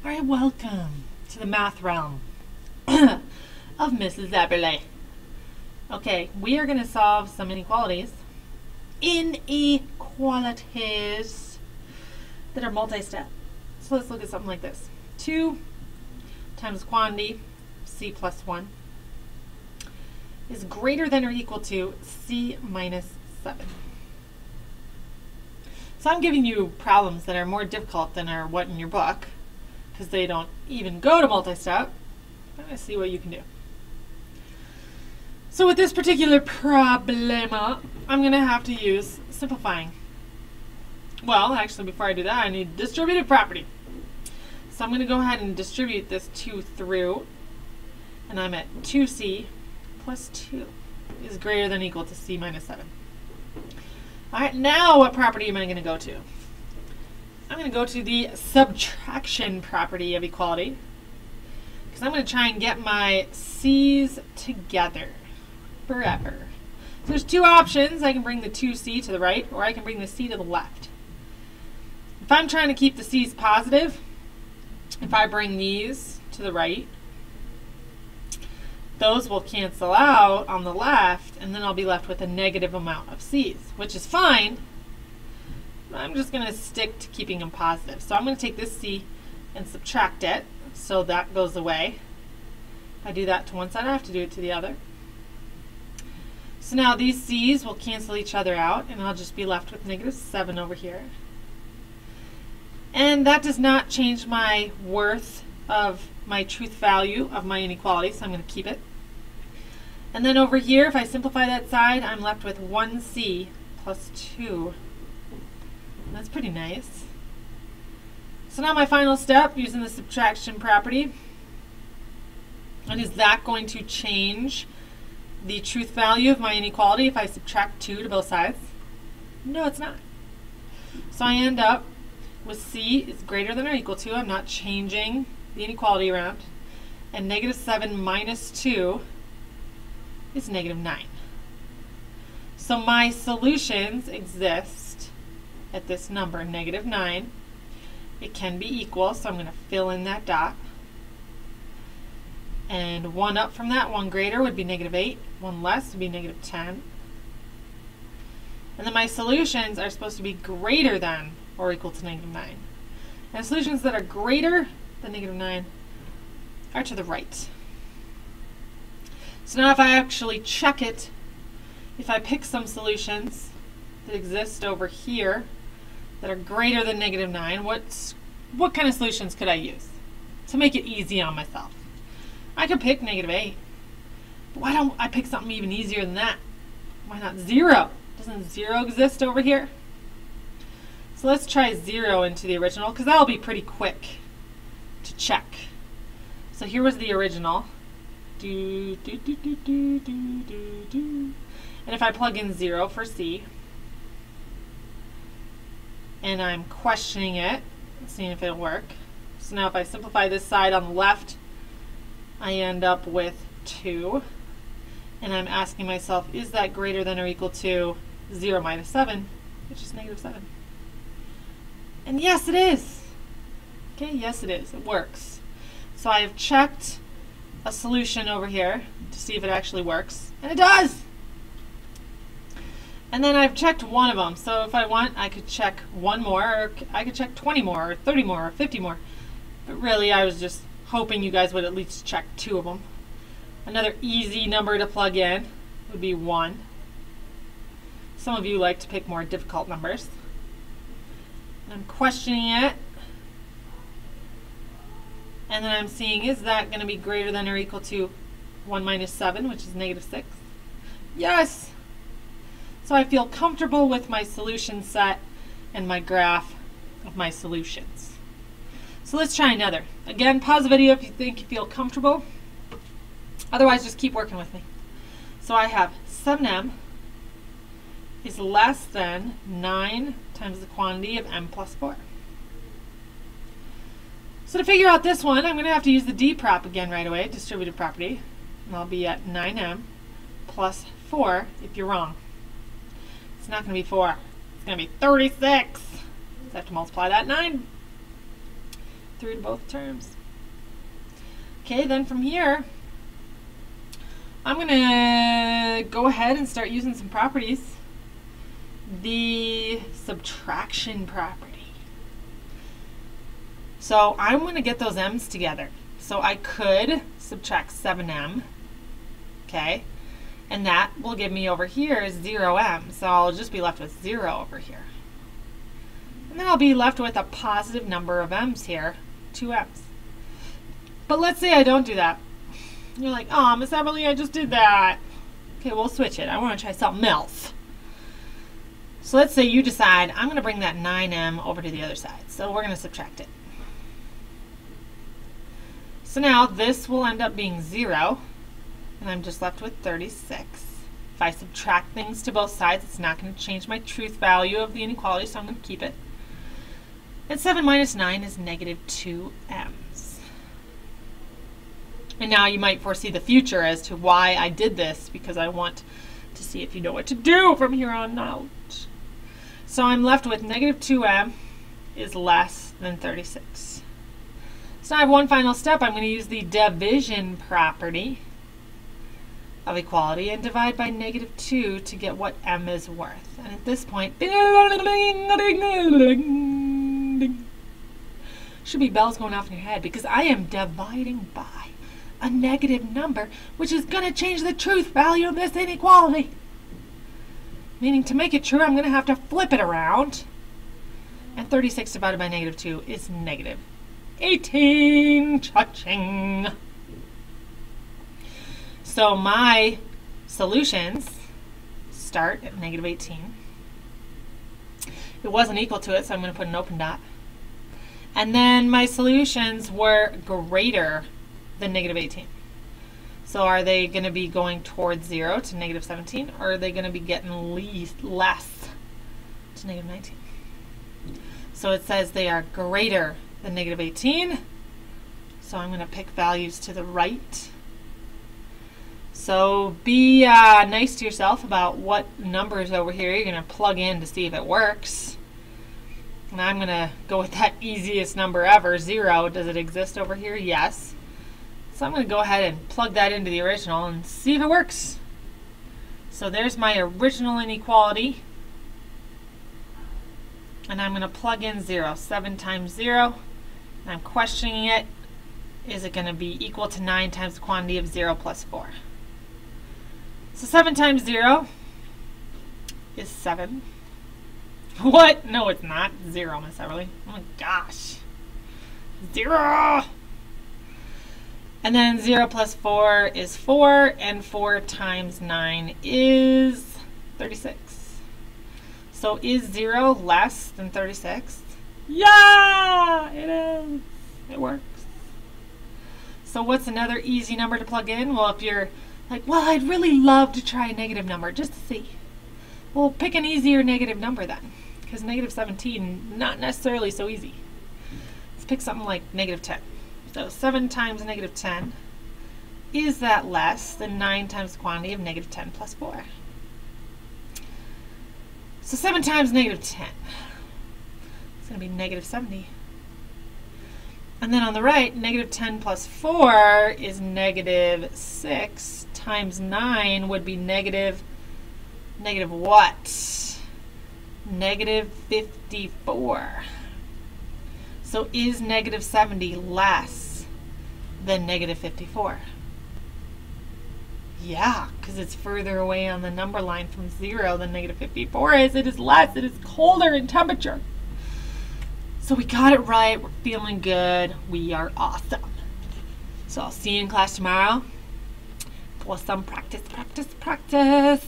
All right, welcome to the math realm of Mrs. Eberle. Okay, we are going to solve some inequalities that are multi-step. So let's look at something like this. 2 times quantity, c plus 1, is greater than or equal to c minus 7. So I'm giving you problems that are more difficult than are what in your book, because they don't even go to multi-step. I'm going to see what you can do. So with this particular problema, I'm going to have to use simplifying. Well, actually, before I do that, I need distributive property. So I'm going to go ahead and distribute this 2 through, and I'm at 2c plus 2 is greater than or equal to c minus 7. All right, now what property am I going to go to? I'm going to go to the subtraction property of equality, because I'm going to try and get my c's together forever. So there's two options. I can bring the 2c to the right, or I can bring the c to the left. If I'm trying to keep the c's positive, if I bring these to the right, those will cancel out on the left, and then I'll be left with a negative amount of c's, which is fine. I'm just going to stick to keeping them positive. So I'm going to take this c and subtract it, so that goes away. If I do that to one side, I have to do it to the other. So now these c's will cancel each other out, and I'll just be left with negative 7 over here. And that does not change my worth of my truth value of my inequality, so I'm going to keep it. And then over here, if I simplify that side, I'm left with 1c plus 2. That's pretty nice. So now my final step, using the subtraction property. And is that going to change the truth value of my inequality if I subtract 2 to both sides? No, it's not. So I end up with c is greater than or equal to, I'm not changing the inequality around, and negative 7 minus 2 is negative 9. So my solutions exist at this number, negative 9. It can be equal, so I'm going to fill in that dot. And one up from that, one greater would be negative 8. One less would be negative 10. And then my solutions are supposed to be greater than or equal to negative 9. And solutions that are greater than negative 9 are to the right. So now if I actually check it, if I pick some solutions that exist over here that are greater than negative 9, what kind of solutions could I use to make it easy on myself? I could pick negative 8, but why don't I pick something even easier than that? Why not 0? Doesn't 0 exist over here? So let's try 0 into the original, because that'll be pretty quick to check. So here was the original. And if I plug in 0 for c, and I'm questioning it, seeing if it'll work. So now if I simplify this side on the left, I end up with 2. And I'm asking myself, is that greater than or equal to 0 minus 7, which is negative 7? And yes, it is. Okay, yes, it is. It works. So I have checked a solution over here to see if it actually works, and it does. And then I've checked one of them. So if I want, I could check one more, or I could check 20 more, or 30 more, or 50 more. But really, I was just hoping you guys would at least check 2 of them. Another easy number to plug in would be 1. Some of you like to pick more difficult numbers. I'm questioning it, and then I'm seeing, is that going to be greater than or equal to 1 minus 7, which is negative 6? Yes! So I feel comfortable with my solution set and my graph of my solutions. So let's try another. Again, pause the video if you think you feel comfortable. Otherwise, just keep working with me. So I have 7m is less than 9 times the quantity of m plus 4. So to figure out this one, I'm going to have to use the d prop again right away, distributive property. And I'll be at 9m plus 4 if you're wrong. It's not going to be 4. It's going to be 36. So I have to multiply that 9. through to both terms. Okay, then from here, I'm going to go ahead and start using some properties. The subtraction property. So I'm going to get those m's together. So I could subtract 7m, okay, and that will give me over here 0m. So I'll just be left with 0 over here. And then I'll be left with a positive number of m's here, 2m's. But let's say I don't do that. You're like, oh, Miss Everly, I just did that. Okay, we'll switch it. I want to try something else. So let's say you decide, I'm going to bring that 9m over to the other side. So we're going to subtract it. So now this will end up being 0, and I'm just left with 36. If I subtract things to both sides, it's not going to change my truth value of the inequality, so I'm going to keep it. And 7 minus 9 is negative 2m's. And now you might foresee the future as to why I did this, because I want to see if you know what to do from here on out. So I'm left with negative 2m is less than 36. So I have one final step. I'm going to use the division property of equality and divide by negative 2 to get what m is worth. And at this point, should be bells going off in your head, because I am dividing by a negative number, which is going to change the truth value of this inequality. Meaning, to make it true, I'm going to have to flip it around. And 36 divided by negative 2 is negative 18. Cha-ching. So my solutions start at negative 18. It wasn't equal to it, so I'm going to put an open dot. And then my solutions were greater than negative 18. So are they going to be going towards 0 to negative 17, or are they going to be getting less to negative 19? So it says they are greater than negative 18. So I'm going to pick values to the right. So be nice to yourself about what numbers over here you're going to plug in to see if it works. And I'm going to go with that easiest number ever, 0. Does it exist over here? Yes. So I'm going to go ahead and plug that into the original and see if it works. So there's my original inequality. And I'm going to plug in 0. 7 times 0. And I'm questioning it. Is it going to be equal to 9 times the quantity of 0 plus 4? So 7 times 0 is 7. What? No, it's not. 0, Miss Everly. Oh my gosh. 0! And then 0 plus 4 is 4, and 4 times 9 is 36. So is 0 less than 36? Yeah, it is. It works. So what's another easy number to plug in? Well, if you're like, well, I'd really love to try a negative number just to see. Well, pick an easier negative number then, because negative 17, not necessarily so easy. Let's pick something like negative 10. So 7 times negative 10, is that less than 9 times the quantity of negative 10 plus 4? So 7 times negative 10, it's going to be negative 70. And then on the right, negative 10 plus 4 is negative 6 times 9 would be negative what? Negative 54. So is negative 70 less than negative 54? Yeah, because it's further away on the number line from 0 than negative 54 is. It is less. It is colder in temperature. So we got it right. We're feeling good. We are awesome. So I'll see you in class tomorrow for some practice, practice, practice.